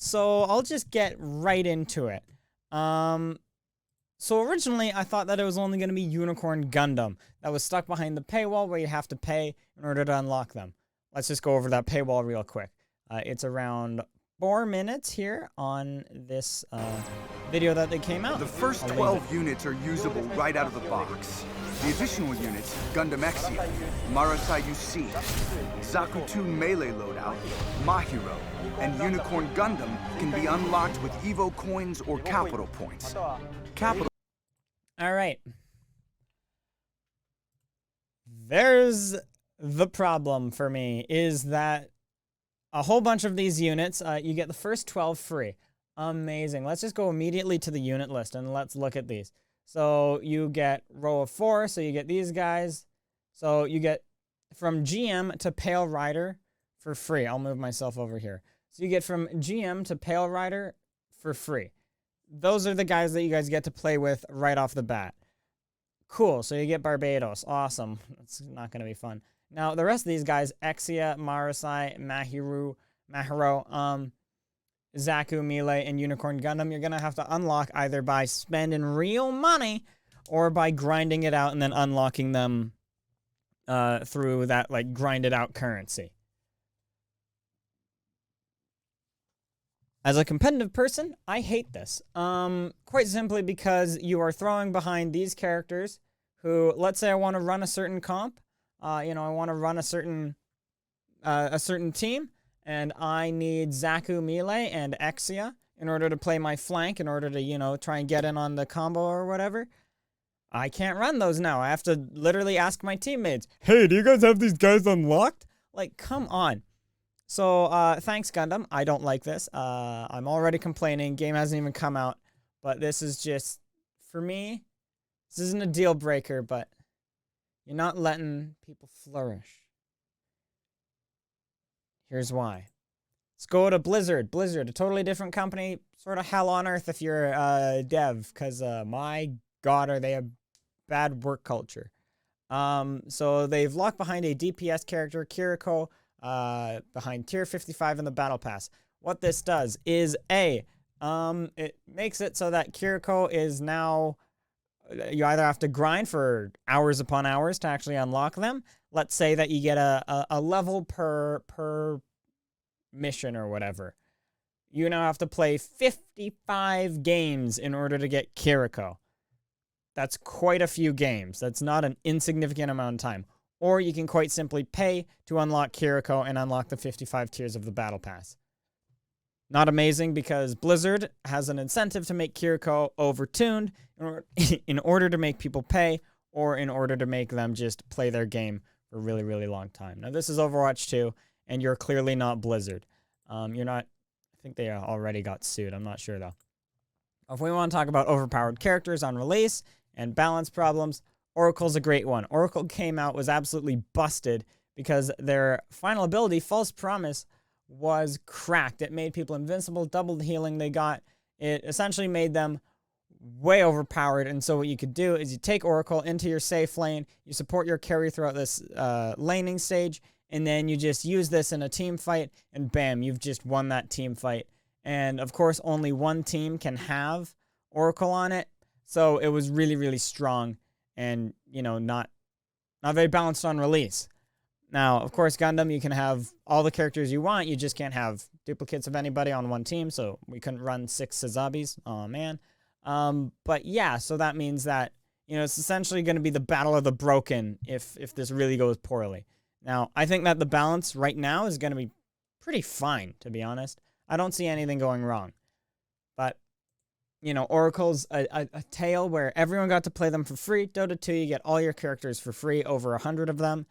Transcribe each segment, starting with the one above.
so I'll just get right into it. So originally, I thought that it was only going to be Unicorn Gundam that was stuck behind the paywall where you have to pay in order to unlock them. Let's just go over that paywall real quick. It's around 4 minutes here on this video that they came out. The first 12 units are usable right out of the box. The additional units, Gundam Exia, Marasai UC, Zaku 2 Melee loadout, Mahiro, and Unicorn Gundam can be unlocked with Evo coins or capital points. All right. There's the problem for me, is that a whole bunch of these units, you get the first 12 free. Amazing. Let's just go immediately to the unit list and let's look at these. So you get row of 4, so you get these guys. So you get from GM to Pale Rider for free. I'll move myself over here. So you get from GM to Pale Rider for free. Those are the guys that you guys get to play with right off the bat. Cool, so you get Barbados. Awesome. That's not going to be fun. Now, the rest of these guys, Exia, Marasai, Mahiro, Zaku, Melee, and Unicorn Gundam, you're going to have to unlock either by spending real money or by grinding it out and then unlocking them through that, like, grinded out currency. As a competitive person, I hate this. Quite simply because you are throwing behind these characters who, let's say I want to run a certain comp, I want to run a certain team, and I need Zaku, Melee, and Exia in order to play my flank, in order to, try and get in on the combo or whatever. I can't run those now. I have to literally ask my teammates, hey, do you guys have these guys unlocked? Like, come on. So, thanks, Gundam. I don't like this. I'm already complaining. Game hasn't even come out. But this is just, for me, this isn't a deal breaker, but you're not letting people flourish. Here's why. Let's go to Blizzard. Blizzard, a totally different company. Sort of hell on earth if you're a dev, because, my God, are they a bad work culture. So they've locked behind a DPS character, Kiriko, behind tier 55 in the battle pass. What this does is it makes it so that Kiriko is now, you either have to grind for hours upon hours to actually unlock them. Let's say that you get a level per mission or whatever. You now have to play 55 games in order to get Kiriko. That's quite a few games. That's not an insignificant amount of time. Or you can quite simply pay to unlock Kiriko and unlock the 55 tiers of the Battle Pass. Not amazing, because Blizzard has an incentive to make Kiriko overtuned in order to make people pay, or in order to make them just play their game for a really, really long time. Now, this is Overwatch 2, and you're clearly not Blizzard. You're not... I think they already got sued. I'm not sure, though. If we want to talk about overpowered characters on release and balance problems, Oracle's a great one. Oracle came out, was absolutely busted because their final ability, False Promise, was cracked. It made people invincible, doubled the healing they got. It essentially made them way overpowered, and so what you could do is you take Oracle into your safe lane, you support your carry throughout this laning stage, and then you just use this in a team fight, and bam, you've just won that team fight. And of course, only one team can have Oracle on it, so it was really, really strong. And, not very balanced on release. Now, of course, Gundam, you can have all the characters you want. You just can't have duplicates of anybody on one team, so we couldn't run 6 Sazabis. Oh, man. But yeah, so that means that, it's essentially going to be the battle of the broken if this really goes poorly. Now, I think that the balance right now is going to be pretty fine, to be honest. I don't see anything going wrong. But... Oracle's a tale where everyone got to play them for free. Dota 2, you get all your characters for free, over 100 of them.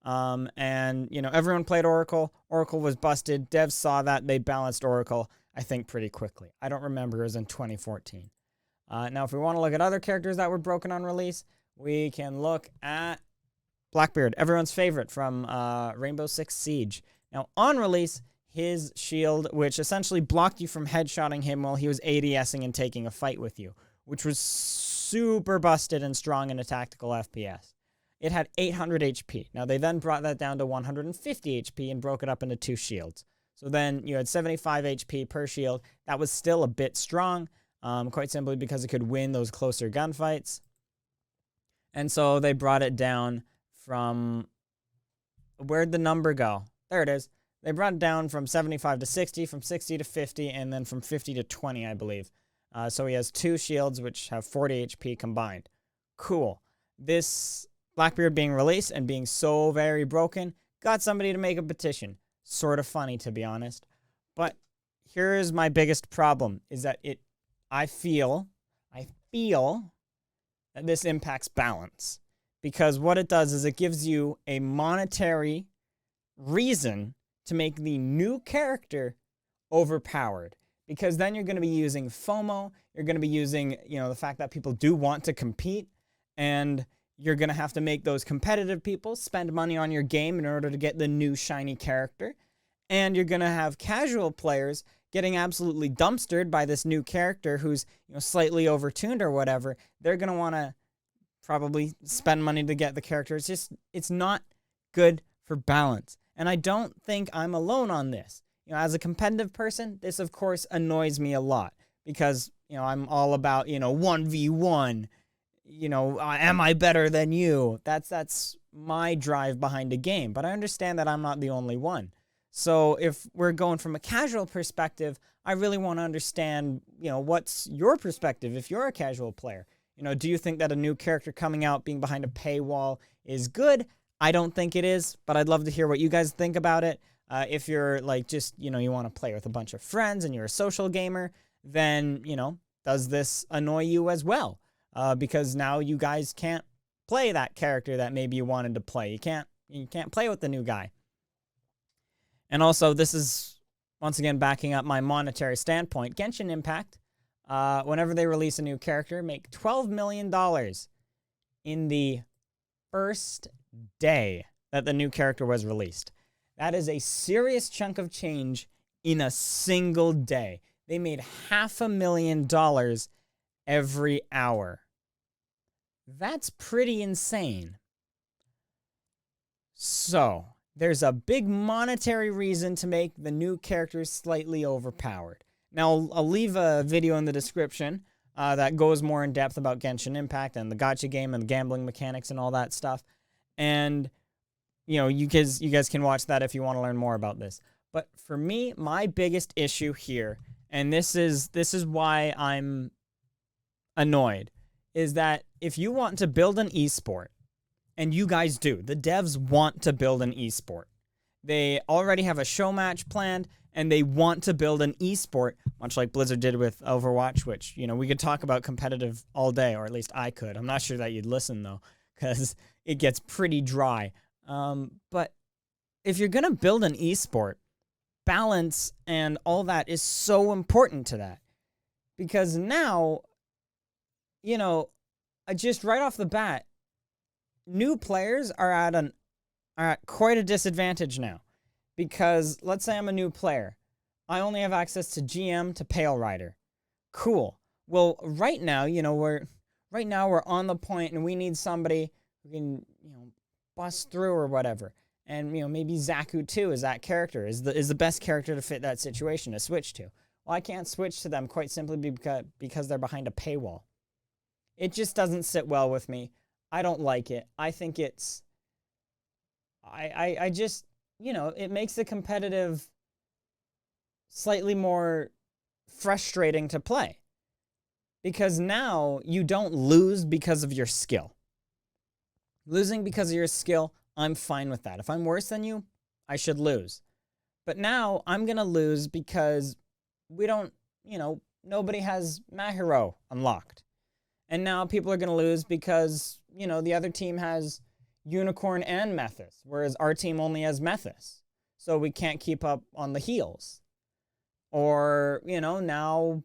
And, everyone played Oracle. Oracle was busted. Devs saw that. They balanced Oracle, I think, pretty quickly. I don't remember. It was in 2014. Now, if we want to look at other characters that were broken on release, we can look at Blackbeard, everyone's favorite from Rainbow Six Siege. Now, on release, his shield, which essentially blocked you from headshotting him while he was ADSing and taking a fight with you, which was super busted and strong in a tactical FPS. It had 800 HP. Now, they then brought that down to 150 HP and broke it up into 2 shields. So then you had 75 HP per shield. That was still a bit strong, quite simply because it could win those closer gunfights. And so they brought it down from... Where'd the number go? There it is. They brought it down from 75 to 60, from 60 to 50, and then from 50 to 20, I believe. So he has 2 shields, which have 40 HP combined. Cool. This Blackbeard being released and being so very broken got somebody to make a petition. Sort of funny, to be honest. But here is my biggest problem, is that I feel that this impacts balance. Because what it does is it gives you a monetary reason to make the new character overpowered. Because then you're going to be using FOMO, you're going to be using, the fact that people do want to compete, and you're going to have to make those competitive people spend money on your game in order to get the new shiny character. And you're going to have casual players getting absolutely dumpstered by this new character who's, slightly overtuned or whatever. They're going to want to probably spend money to get the character. It's not good for balance. And I don't think I'm alone on this. As a competitive person, this of course annoys me a lot because, I'm all about, 1v1, am I better than you? That's my drive behind a game, but I understand that I'm not the only one. So if we're going from a casual perspective, I really want to understand, what's your perspective if you're a casual player? Do you think that a new character coming out being behind a paywall is good? I don't think it is, but I'd love to hear what you guys think about it. If you're like just, you want to play with a bunch of friends and you're a social gamer, then, does this annoy you as well? Because now you guys can't play that character that maybe you wanted to play. You can't play with the new guy. And also, this is, once again, backing up my monetary standpoint. Genshin Impact, whenever they release a new character, make $12 million in the first day that the new character was released. That is a serious chunk of change in a single day. They made $500,000 every hour. That's pretty insane. So, there's a big monetary reason to make the new characters slightly overpowered. Now, I'll leave a video in the description that goes more in depth about Genshin Impact and the gacha game and the gambling mechanics and all that stuff. And, you guys can watch that if you want to learn more about this. But for me, my biggest issue here, and this is why I'm annoyed, is that if you want to build an esport, and you guys do, the devs want to build an esport. They already have a show match planned, and they want to build an esport, much like Blizzard did with Overwatch, which, we could talk about competitive all day, or at least I could. I'm not sure that you'd listen, though, because it gets pretty dry. But if you're going to build an esport, balance and all that is so important to that. Because now, just right off the bat, new players are at quite a disadvantage now. Because let's say I'm a new player. I only have access to GM to Pale Rider. Cool. Well, right now, we're on the point and we need somebody who can, bust through or whatever. And, maybe Zaku too is that character, is the best character to fit that situation to switch to. Well, I can't switch to them quite simply because they're behind a paywall. It just doesn't sit well with me. I don't like it. I think it's... I just... it makes the competitive slightly more frustrating to play. Because now you don't lose because of your skill. Losing because of your skill, I'm fine with that. If I'm worse than you, I should lose. But now I'm going to lose because we don't, nobody has Mahiro unlocked. And now people are going to lose because, the other team has Unicorn and Methus, whereas our team only has Methus. So we can't keep up on the heals. Or, now,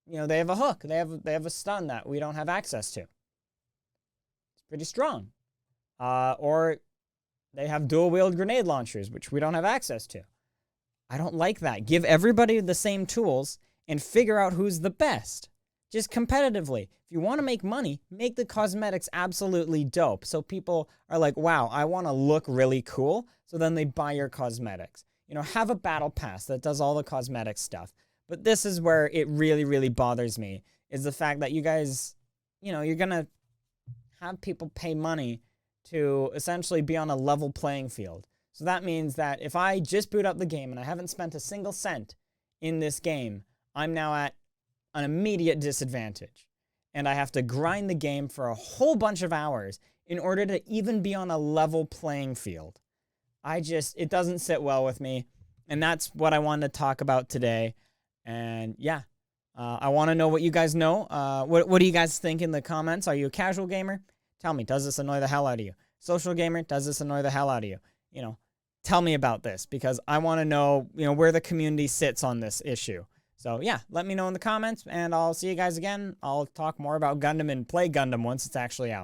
they have a hook. They have a stun that we don't have access to. It's pretty strong. Or they have dual-wield grenade launchers, which we don't have access to. I don't like that. Give everybody the same tools and figure out who's the best. Just competitively. If you want to make money, make the cosmetics absolutely dope. So people are like, wow, I want to look really cool. So then they buy your cosmetics. have a battle pass that does all the cosmetic stuff. But this is where it really, really bothers me, is the fact that you guys, you're going to have people pay money to essentially be on a level playing field. So that means that if I just boot up the game and I haven't spent a single cent in this game, I'm now at an immediate disadvantage. And I have to grind the game for a whole bunch of hours in order to even be on a level playing field. It doesn't sit well with me. And that's what I wanted to talk about today. And yeah, I want to know what you guys know. What do you guys think in the comments? Are you a casual gamer? Tell me, does this annoy the hell out of you? Social gamer, does this annoy the hell out of you? Tell me about this, because I want to know, where the community sits on this issue. So yeah, let me know in the comments, and I'll see you guys again. I'll talk more about Gundam and play Gundam once it's actually out.